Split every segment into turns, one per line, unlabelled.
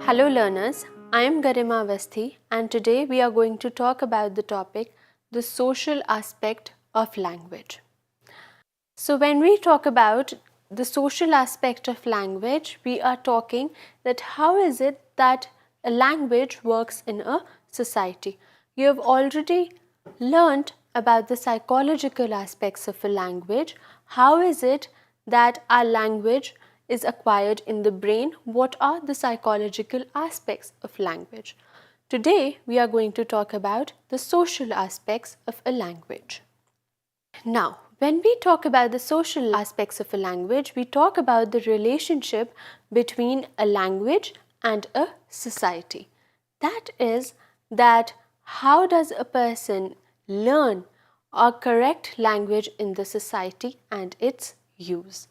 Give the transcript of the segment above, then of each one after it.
Hello learners, I am Garima Avasthi and today we are going to talk about the topic the social aspect of language. So when we talk about the social aspect of language, we are talking that how is it that a language works in a society. You have already learned about the psychological aspects of a language. How is it that our language is acquired in the brain? What are the psychological aspects of language? Today we are going to talk about the social aspects of a language. Now, when we talk about the social aspects of a language, we talk about the relationship between a language and a society. That is, that how does a person learn a correct language in the society and its use.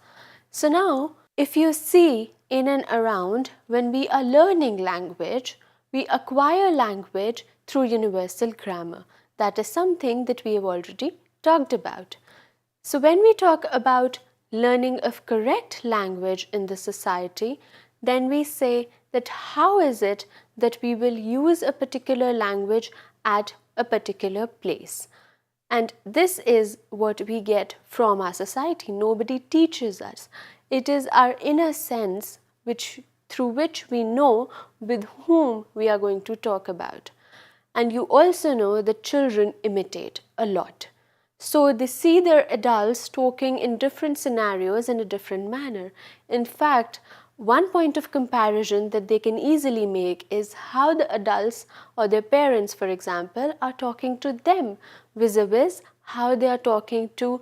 So now, if you see in and around, when we are learning language, we acquire language through universal grammar. That is something that we have already talked about. So when we talk about learning of correct language in the society, then we say that how is it that we will use a particular language at a particular place. And this is what we get from our society. Nobody teaches us. It is our inner sense through which we know with whom we are going to talk about. And you also know that children imitate a lot. So they see their adults talking in different scenarios in a different manner. In fact, one point of comparison that they can easily make is how the adults or their parents, for example, are talking to them vis-a-vis how they are talking to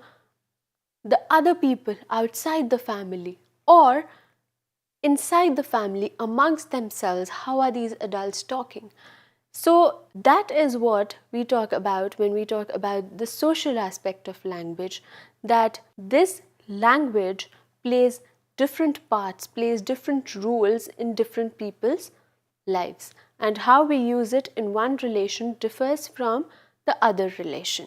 the other people outside the family or inside the family amongst themselves. How are these adults talking? So that is what we talk about when we talk about the social aspect of language, that this language plays different parts, plays different roles in different people's lives, and how we use it in one relation differs from the other relation.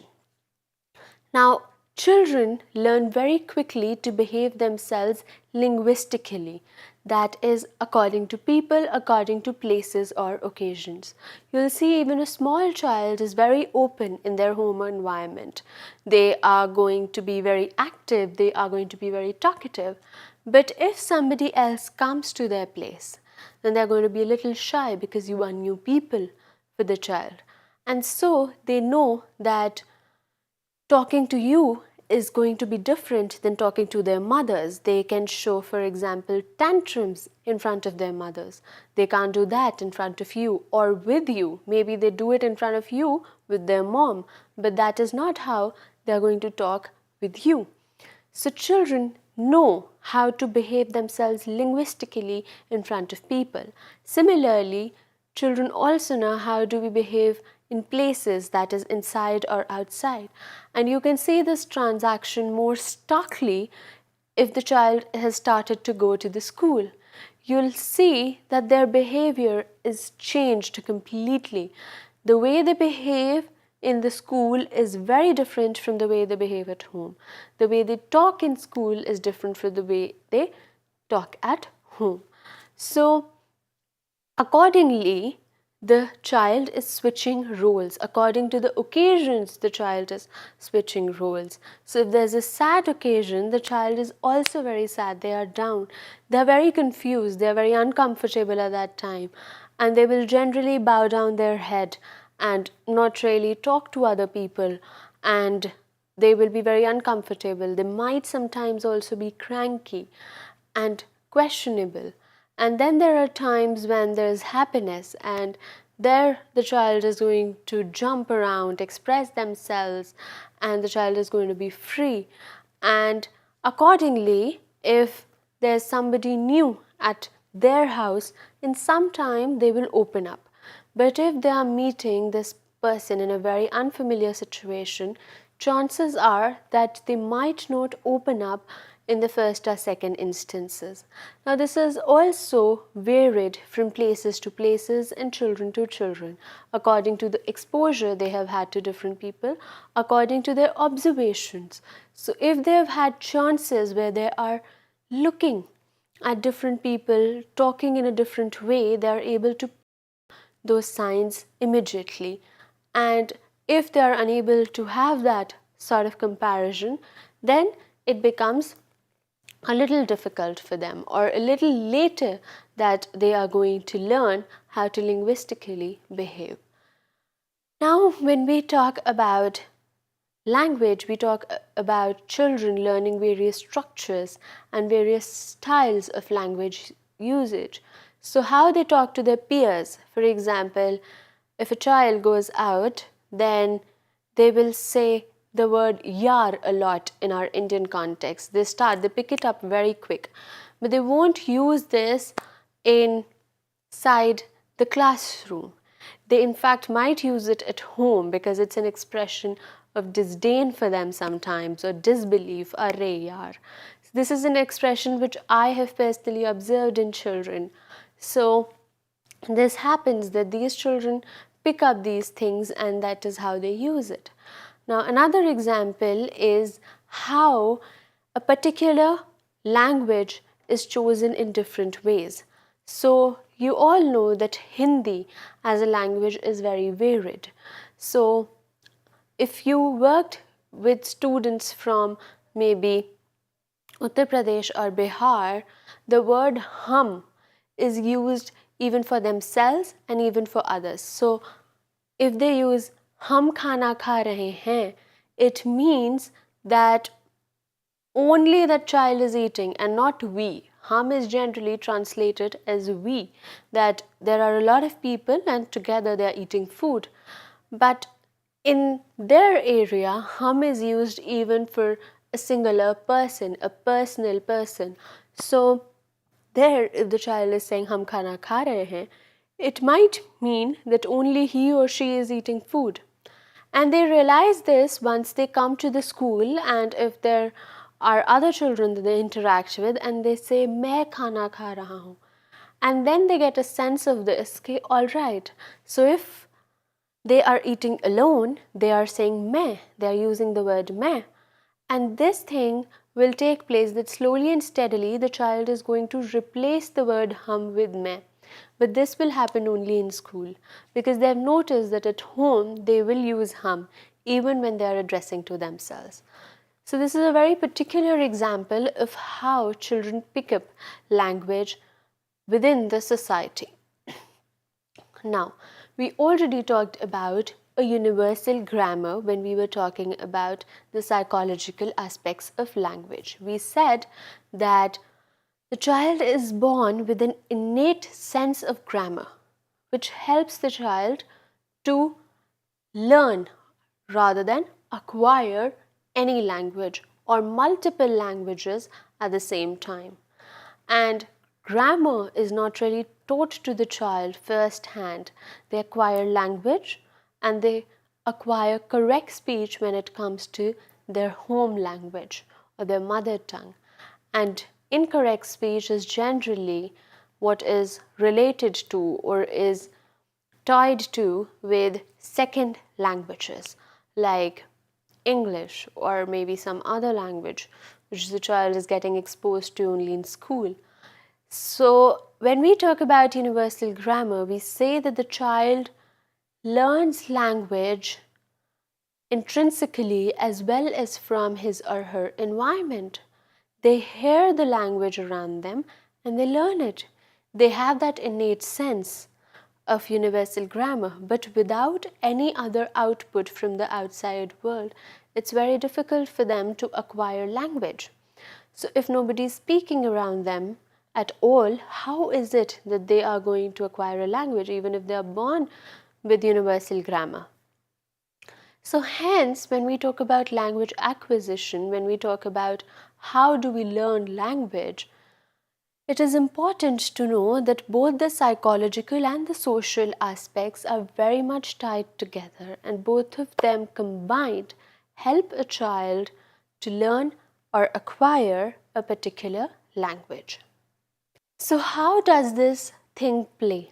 Now, children learn very quickly to behave themselves linguistically. That is, according to people, according to places or occasions. You'll see even a small child is very open in their home environment. They are going to be very active, they are going to be very talkative. But if somebody else comes to their place, then they're going to be a little shy because you are new people for the child. And so they know that talking to you is going to be different than talking to their mothers. They can show, for example, tantrums in front of their mothers. They can't do that in front of you or with you. Maybe they do it in front of you with their mom, but that is not how they're going to talk with you. So children know how to behave themselves linguistically in front of people. Similarly, children also know how do we behave in places, that is inside or outside. And you can see this transaction more starkly if the child has started to go to the school. You'll see that their behavior is changed completely. The way they behave in the school is very different from the way they behave at home. The way they talk in school is different from the way they talk at home. So, accordingly, the child is switching roles. According to the occasions, the child is switching roles. So if there's a sad occasion, the child is also very sad. They are down. They are very confused. They are very uncomfortable at that time. And they will generally bow down their head and not really talk to other people. And they will be very uncomfortable. They might sometimes also be cranky and questionable. And then there are times when there is happiness, and there the child is going to jump around, express themselves, and the child is going to be free. And accordingly, if there's somebody new at their house, in some time they will open up. But if they are meeting this person in a very unfamiliar situation, chances are that they might not open up in the first or second instances. Now this is also varied from places to places and children to children, according to the exposure they have had to different people, according to their observations. So if they have had chances where they are looking at different people talking in a different way, they are able to those signs immediately. And if they are unable to have that sort of comparison, then it becomes a little difficult for them, or a little later that they are going to learn how to linguistically behave. Now, when we talk about language, we talk about children learning various structures and various styles of language usage. So, how they talk to their peers. For example, if a child goes out, then they will say the word yar a lot in our Indian context. They pick it up very quick, but they won't use this inside the classroom. They in fact might use it at home because it's an expression of disdain for them sometimes, or disbelief, arre yaar. This is an expression which I have personally observed in children. So this happens that these children pick up these things and that is how they use it. Now another example is how a particular language is chosen in different ways. So you all know that Hindi as a language is very varied. So if you worked with students from maybe Uttar Pradesh or Bihar, the word hum is used even for themselves and even for others. So if they use hum khana kha rahe hain, it means that only that child is eating and not we. Hum is generally translated as we, that there are a lot of people and together they are eating food. But in their area, hum is used even for a singular person, a personal person. So there, if the child is saying hum khana kha rahe hain, it might mean that only he or she is eating food. And they realize this once they come to the school, and if there are other children that they interact with and they say main khana kha raha hu, and then they get a sense of this, okay, all right, so if they are eating alone, they are saying main, they are using the word main, and this thing will take place that slowly and steadily the child is going to replace the word hum with main. But this will happen only in school because they have noticed that at home they will use hum even when they are addressing to themselves. So this is a very particular example of how children pick up language within the society. Now, we already talked about a universal grammar when we were talking about the psychological aspects of language. We said that the child is born with an innate sense of grammar, which helps the child to learn rather than acquire any language or multiple languages at the same time. And grammar is not really taught to the child firsthand. They acquire language and they acquire correct speech when it comes to their home language or their mother tongue. And incorrect speech is generally what is related to or is tied to with second languages like English or maybe some other language which the child is getting exposed to only in school. So when we talk about universal grammar, we say that the child learns language intrinsically as well as from his or her environment. They hear the language around them and they learn it. They have that innate sense of universal grammar, but without any other output from the outside world, it's very difficult for them to acquire language. So if nobody is speaking around them at all, how is it that they are going to acquire a language even if they are born with universal grammar? So hence, when we talk about language acquisition, when we talk about how do we learn language, it is important to know that both the psychological and the social aspects are very much tied together, and both of them combined help a child to learn or acquire a particular language. So how does this thing play?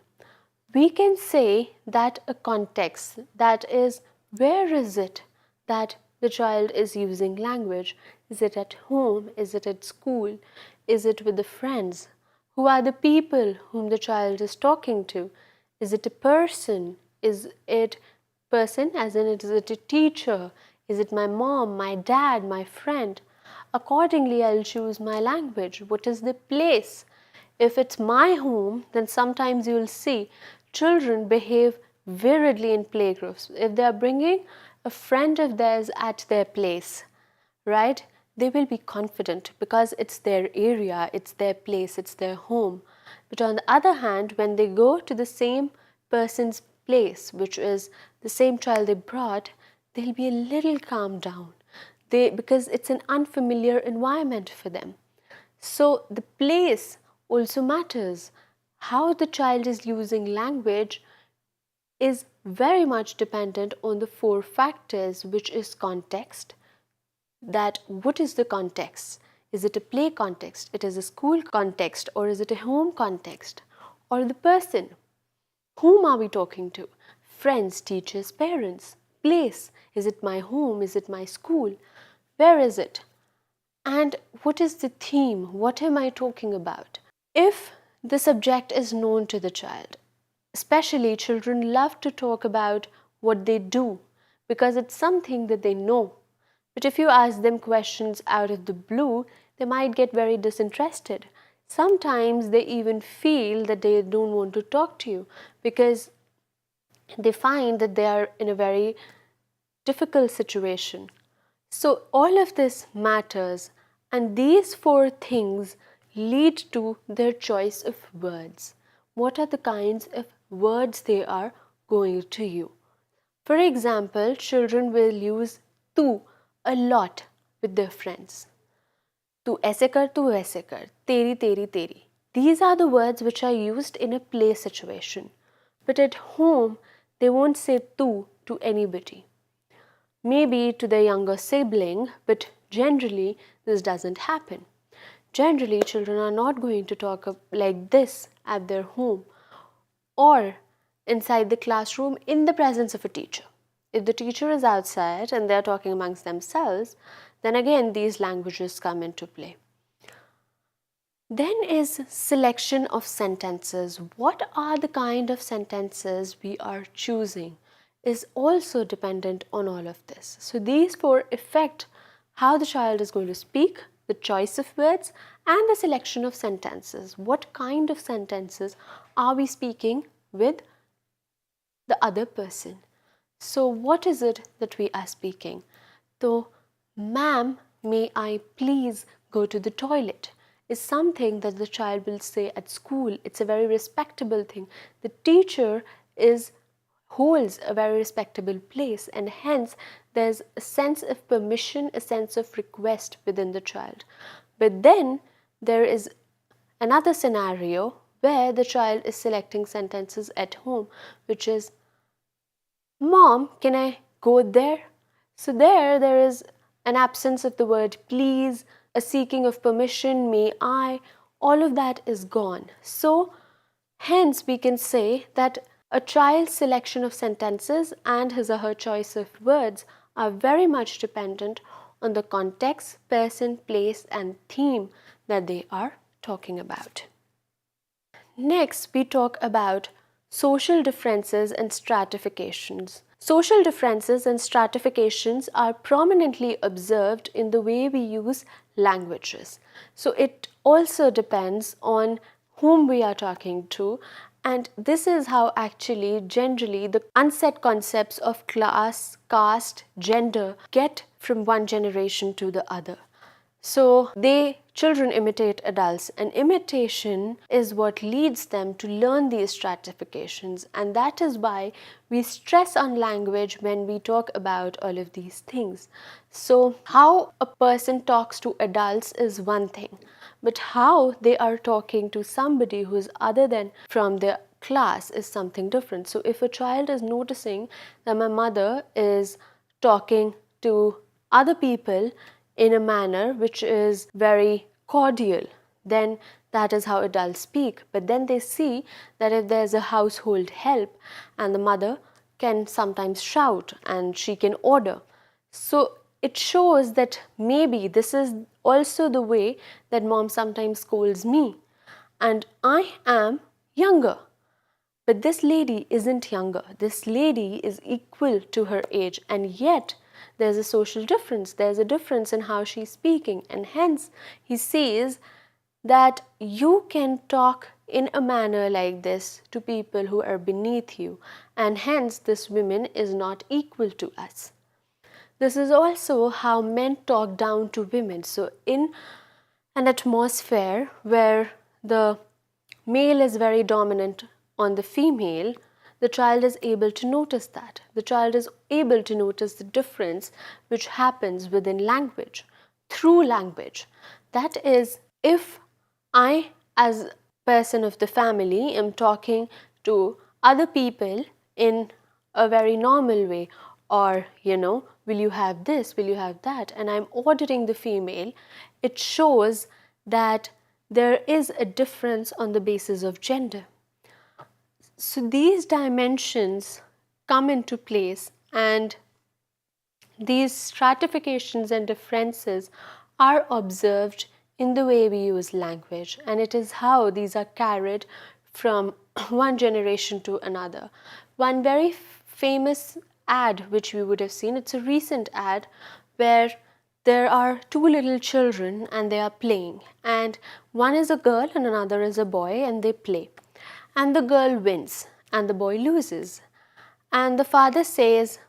We can say that a context, that is, where is it that the child is using language? Is it at home? Is it at school? Is it with the friends? Who are the people whom the child is talking to? Is it a person? Is it person as in is it a teacher? Is it my mom, my dad, my friend? Accordingly, I'll choose my language. What is the place? If it's my home, then sometimes you'll see children behave vividly in playgroups. If they are bringing a friend of theirs at their place, right, they will be confident because it's their area, it's their place, it's their home. But on the other hand, when they go to the same person's place, which is the same child they brought, they'll be a little calmed down. Because it's an unfamiliar environment for them. So the place also matters. How the child is using language is very much dependent on the 4 factors, which is context. That what is the context? Is it a play context? It is a school context, or is it a home context? Or the person? Whom are we talking to? Friends, teachers, parents. Place. Is it my home? Is it my school? Where is it? And what is the theme? What am I talking about? If the subject is known to the child, especially children love to talk about what they do because it's something that they know. But if you ask them questions out of the blue, they might get very disinterested. Sometimes they even feel that they don't want to talk to you because they find that they are in a very difficult situation. So all of this matters, and these 4 things lead to their choice of words. What are the kinds of words they are going to use? For example, children will use tu a lot with their friends. Tu aise kar, tu waise kar, teri, teri, teri. These are the words which are used in a play situation. But at home, they won't say tu to anybody. Maybe to their younger sibling, but generally this doesn't happen. Generally, children are not going to talk like this at their home or inside the classroom in the presence of a teacher. If the teacher is outside and they are talking amongst themselves, then again these languages come into play. Then is selection of sentences. What are the kind of sentences we are choosing is also dependent on all of this. So these 4 affect how the child is going to speak, the choice of words, and the selection of sentences. What kind of sentences are we speaking with the other person? So what is it that we are speaking? So, ma'am, may I please go to the toilet? Is something that the child will say at school. It's a very respectable thing. The teacher holds a very respectable place, and hence there's a sense of permission, a sense of request within the child. But then there is another scenario where the child is selecting sentences at home, which is, Mom, can I go there? So there is an absence of the word please, a seeking of permission, may I, all of that is gone. So hence we can say that a child's selection of sentences and his or her choice of words are very much dependent on the context, person, place, and theme that they are talking about. Next, we talk about social differences and stratifications. Social differences and stratifications are prominently observed in the way we use languages. So it also depends on whom we are talking to, and this is how actually generally the unset concepts of class, caste, gender get from one generation to the other. So children imitate adults, and imitation is what leads them to learn these stratifications, and that is why we stress on language when we talk about all of these things. So how a person talks to adults is one thing, but how they are talking to somebody who is other than from their class is something different. So if a child is noticing that my mother is talking to other people in a manner which is very cordial, then that is how adults speak. But then they see that if there's a household help and the mother can sometimes shout and she can order. So it shows that maybe this is also the way that mom sometimes scolds me. and I am younger. But this lady isn't younger. This lady is equal to her age, and yet there's a social difference. There's a difference in how she's speaking, and hence he says that you can talk in a manner like this to people who are beneath you, and hence this woman is not equal to us. This is also how men talk down to women. So in an atmosphere where the male is very dominant on the female, the child is able to notice that. The child is able to notice the difference which happens within language, through language. That is, if I, as a person of the family, am talking to other people in a very normal way, or, will you have this, will you have that, and I'm ordering the female, it shows that there is a difference on the basis of gender. So these dimensions come into place, and these stratifications and differences are observed in the way we use language, and it is how these are carried from one generation to another. One very famous ad which we would have seen, it's a recent ad where there are two little children and they are playing, and one is a girl and another is a boy, and they play, and the girl wins and the boy loses, and the father says,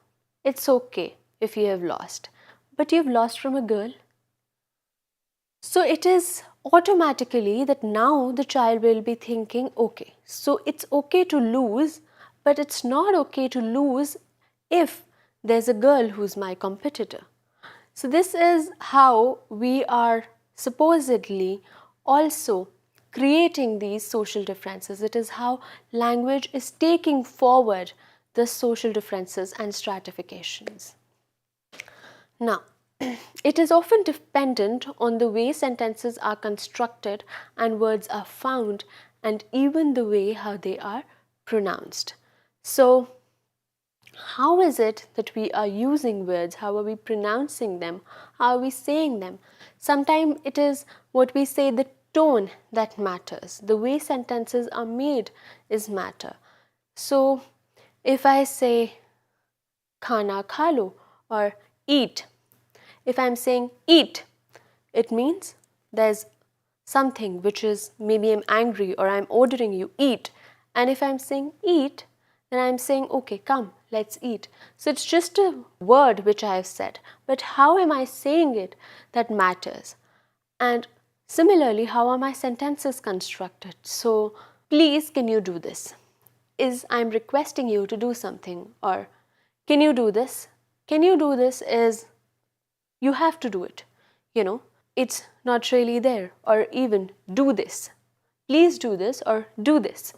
it's okay if you have lost, but you've lost from a girl. So it is automatically that now the child will be thinking, okay, so it's okay to lose, but it's not okay to lose if there's a girl who's my competitor. So this is how we are supposedly also creating these social differences. It is how language is taking forward the social differences and stratifications. Now, it is often dependent on the way sentences are constructed and words are found, and even the way how they are pronounced. So, how is it that we are using words? How are we pronouncing them? How are we saying them? Sometimes it is what we say, the tone that matters. The way sentences are made is matter. So, if I say khana kha lo or eat, if I'm saying eat, it means there's something which is, maybe I'm angry or I'm ordering you eat. And if I'm saying eat, then I'm saying, okay, come, let's eat. So it's just a word which I have said, but how am I saying it that matters. And similarly, how are my sentences constructed? So, please, can you do this? Is I'm requesting you to do something, or can you do this? Can you do this is you have to do it. It's not really there, or even do this. Please do this or do this.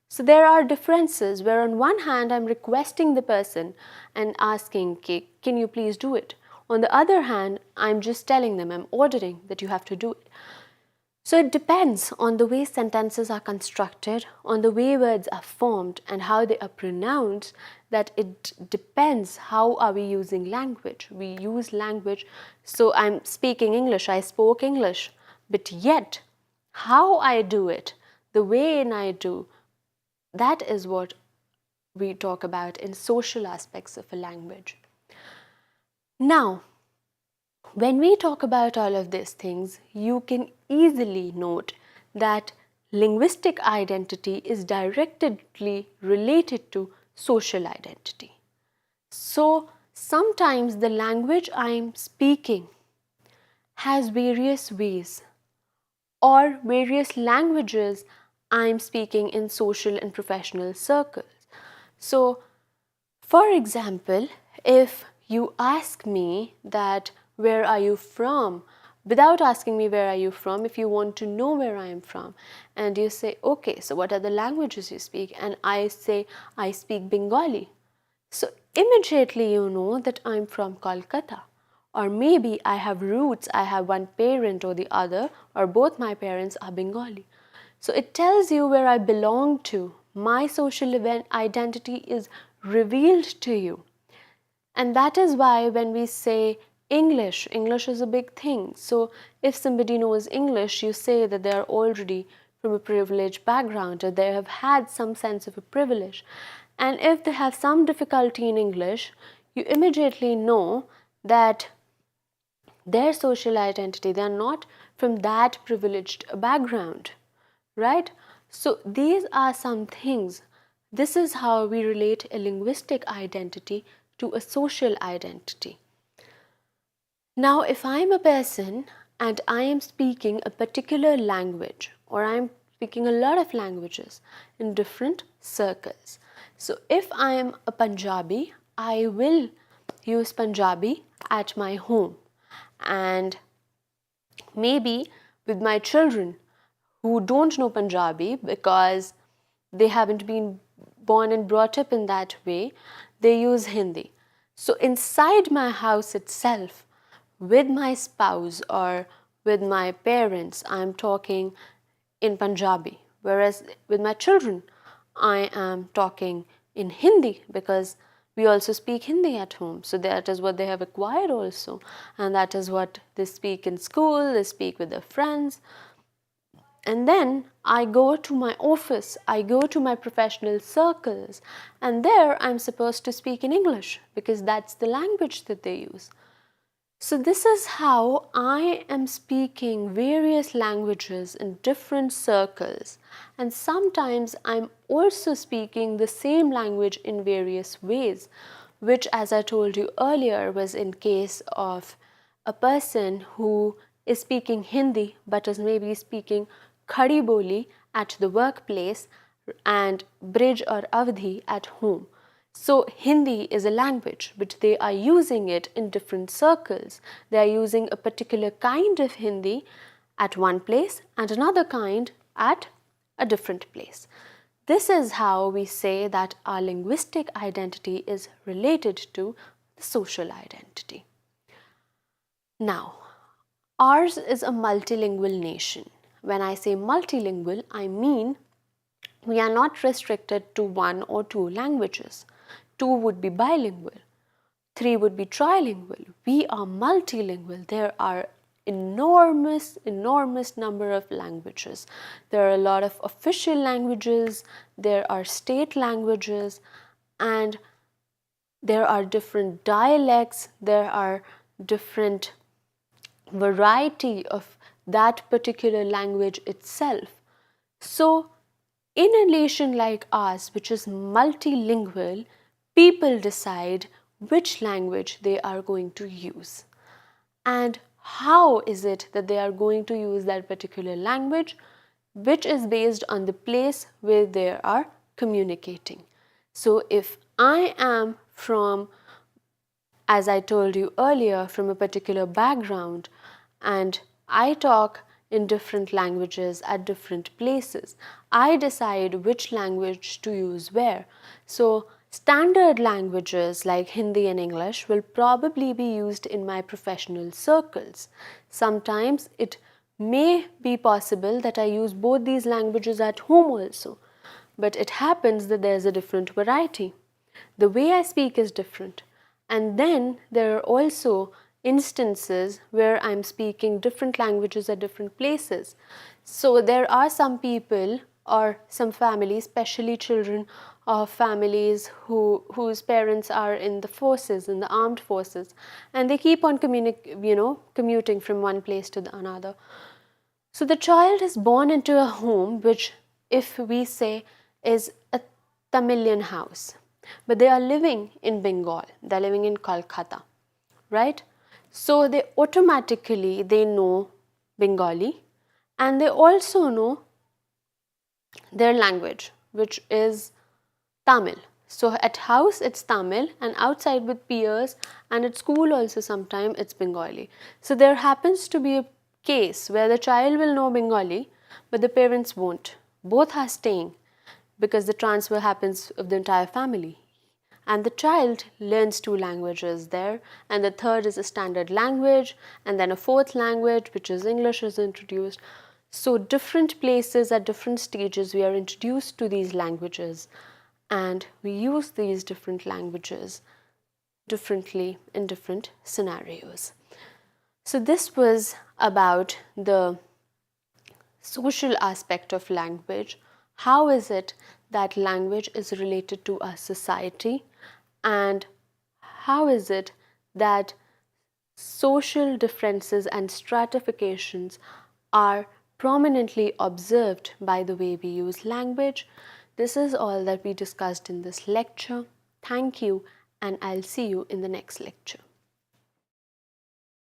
So there are differences where on one hand I'm requesting the person and asking, okay, can you please do it? On the other hand, I'm just telling them, I'm ordering that you have to do it. So it depends on the way sentences are constructed, on the way words are formed and how they are pronounced, that it depends how are we using language. We use language, so I'm speaking English, I spoke English, but yet how I do it, the way I do, that is what we talk about in social aspects of a language. Now, when we talk about all of these things, you can easily note that linguistic identity is directly related to social identity. So, sometimes the language I am speaking has various ways, or various languages I am speaking in social and professional circles. So, for example, if you ask me that where are you from, without asking me where are you from, if you want to know where I am from, and you say, okay, so what are the languages you speak? And I say, I speak Bengali. So immediately you know that I'm from Kolkata. Or maybe I have roots, I have one parent or the other, or both my parents are Bengali. So it tells you where I belong to. My social identity is revealed to you. And that is why when we say English is a big thing. So if somebody knows English, you say that they are already from a privileged background, or they have had some sense of a privilege. And if they have some difficulty in English, you immediately know that their social identity, they are not from that privileged background, right? So these are some things. This is how we relate a linguistic identity to a social identity. Now, if I'm a person and I am speaking a particular language, or I'm speaking a lot of languages in different circles. So if I am a Punjabi, I will use Punjabi at my home, and maybe with my children who don't know Punjabi because they haven't been born and brought up in that way, they use Hindi. So inside my house itself, with my spouse or with my parents, I'm talking in Punjabi, whereas with my children, I am talking in Hindi because we also speak Hindi at home. So that is what they have acquired also, and that is what they speak in school, they speak with their friends. And then I go to my office, I go to my professional circles, and there I'm supposed to speak in English because that's the language that they use. So this is how I am speaking various languages in different circles, and sometimes I'm also speaking the same language in various ways, which, as I told you earlier, was in case of a person who is speaking Hindi but is maybe speaking Khadi Boli at the workplace and Brij or Avdhi at home. So Hindi is a language, but they are using it in different circles. They are using a particular kind of Hindi at one place and another kind at a different place. This is how we say that our linguistic identity is related to the social identity. Now, ours is a multilingual nation. When I say multilingual, I mean we are not restricted to one or two languages. 2 would be bilingual, 3 would be trilingual. We are multilingual. There are enormous number of languages. There are a lot of official languages, there are state languages, and there are different dialects, there are different variety of that particular language itself. So in a nation like ours, which is multilingual, people decide which language they are going to use. And how is it that they are going to use that particular language, which is based on the place where they are communicating. So if I am from, as I told you earlier, from a particular background and I talk in different languages at different places, I decide which language to use where. So standard languages like Hindi and English will probably be used in my professional circles. Sometimes it may be possible that I use both these languages at home also, but it happens that there is a different variety. The way I speak is different, and then there are also instances where I'm speaking different languages at different places. So there are some people or some families, especially children of families whose parents are in the forces, in the armed forces, and they keep on commuting from one place to another. So the child is born into a home which, if we say, is a Tamilian house, but they are living in Bengal, they are living in Kolkata, right? So they automatically know Bengali, and they also know their language, which is Tamil. So at house it's Tamil, and outside with peers and at school also sometimes it's Bengali. So there happens to be a case where the child will know Bengali but the parents won't. Both are staying because the transfer happens of the entire family. And the child learns 2 languages there, and the third is a standard language, and then a 4th language, which is English, is introduced. So different places at different stages we are introduced to these languages, and we use these different languages differently in different scenarios. So this was about the social aspect of language. How is it that language is related to our society, and how is it that social differences and stratifications are prominently observed by the way we use language? This is all that we discussed in this lecture. Thank you, and I'll see you in the next lecture.